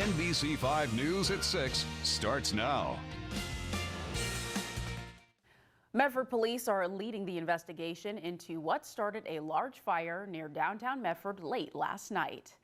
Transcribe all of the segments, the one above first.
NBC5 News at 6 starts now. Medford police are leading the investigation into what started a large fire near downtown Medford late last night.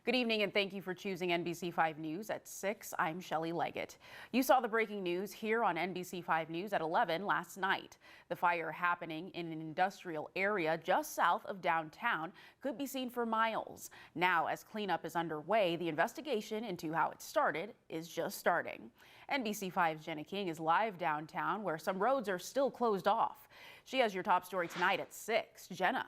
Good evening and thank you for choosing NBC5 News at 6. I'm Shelley Leggett. You saw the breaking news here on NBC5 News at 11 last night. The fire happening in an industrial area just south of downtown could be seen for miles. Now, as cleanup is underway, the investigation into how it started is just starting. NBC5's Jenna King is live downtown where some roads are still closed off. She has your top story tonight at 6. Jenna.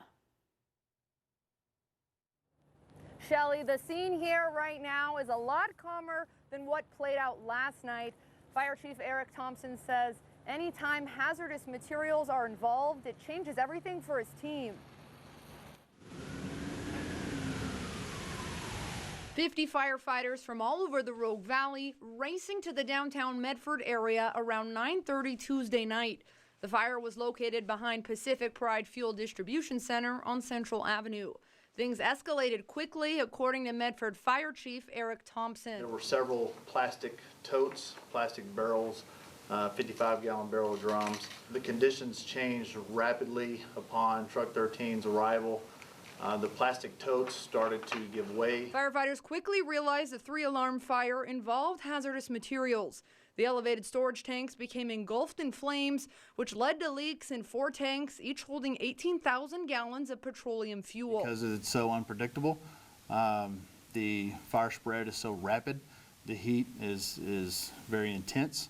Shelley, the scene here right now is a lot calmer than what played out last night. Fire Chief Eric Thompson says anytime hazardous materials are involved, it changes everything for his team. 50 firefighters from all over the Rogue Valley racing to the downtown Medford area around 9:30 Tuesday night. The fire was located behind Pacific Pride Fuel Distribution Center on Central Avenue. Things escalated quickly, according to Medford Fire Chief Eric Thompson. There were several plastic totes, plastic barrels, 55-gallon barrel drums. The conditions changed rapidly upon Truck 13's arrival. The plastic totes started to give way. Firefighters quickly realized the 3-alarm fire involved hazardous materials. The elevated storage tanks became engulfed in flames, which led to leaks in 4 tanks, each holding 18,000 gallons of petroleum fuel. Because it's so unpredictable, the fire spread is so rapid, the heat is very intense,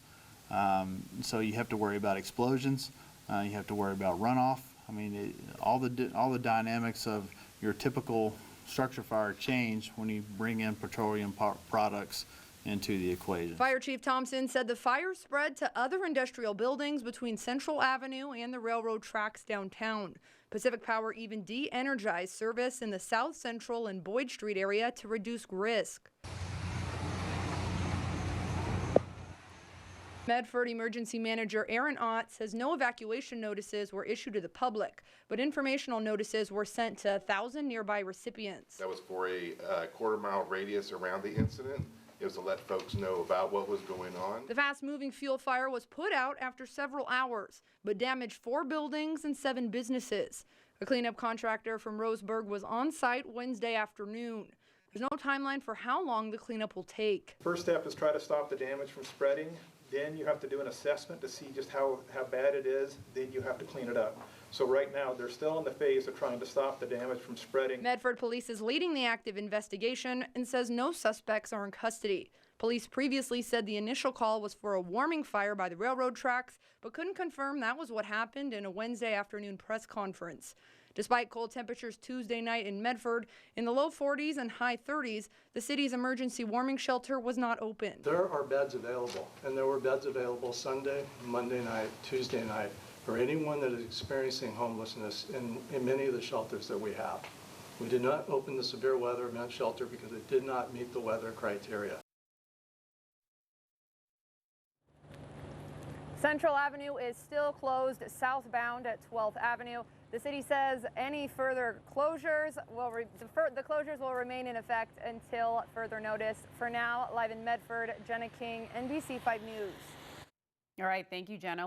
so you have to worry about explosions, you have to worry about runoff. I mean, all the dynamics of your typical structure fire change when you bring in petroleum products into the equation. Fire Chief Thompson said the fire spread to other industrial buildings between Central Avenue and the railroad tracks downtown. Pacific Power even de-energized service in the South Central and Boyd Street area to reduce risk. Medford Emergency Manager Aaron Ott says no evacuation notices were issued to the public, but informational notices were sent to 1,000 nearby recipients. That was for a quarter-mile radius around the incident. It was to let folks know about what was going on. The fast-moving fuel fire was put out after several hours, but damaged 4 buildings and 7 businesses. A cleanup contractor from Roseburg was on site Wednesday afternoon. There's no timeline for how long the cleanup will take. First step is try to stop the damage from spreading. Then you have to do an assessment to see just how bad it is. Then you have to clean it up. So right now, they're still in the phase of trying to stop the damage from spreading. Medford Police is leading the active investigation and says no suspects are in custody. Police previously said the initial call was for a warming fire by the railroad tracks, but couldn't confirm that was what happened in a Wednesday afternoon press conference. Despite cold temperatures Tuesday night in Medford, in the low 40s and high 30s, the city's emergency warming shelter was not open. There are beds available, and there were beds available Sunday, Monday night, Tuesday night, for anyone that is experiencing homelessness in many of the shelters that we have. We did not open the severe weather event shelter because it did not meet the weather criteria. Central Avenue is still closed southbound at 12th Avenue. The city says any further closures the closures will remain in effect until further notice. For now, live in Medford, Jenna King, NBC5 News. All right, thank you, Jenna.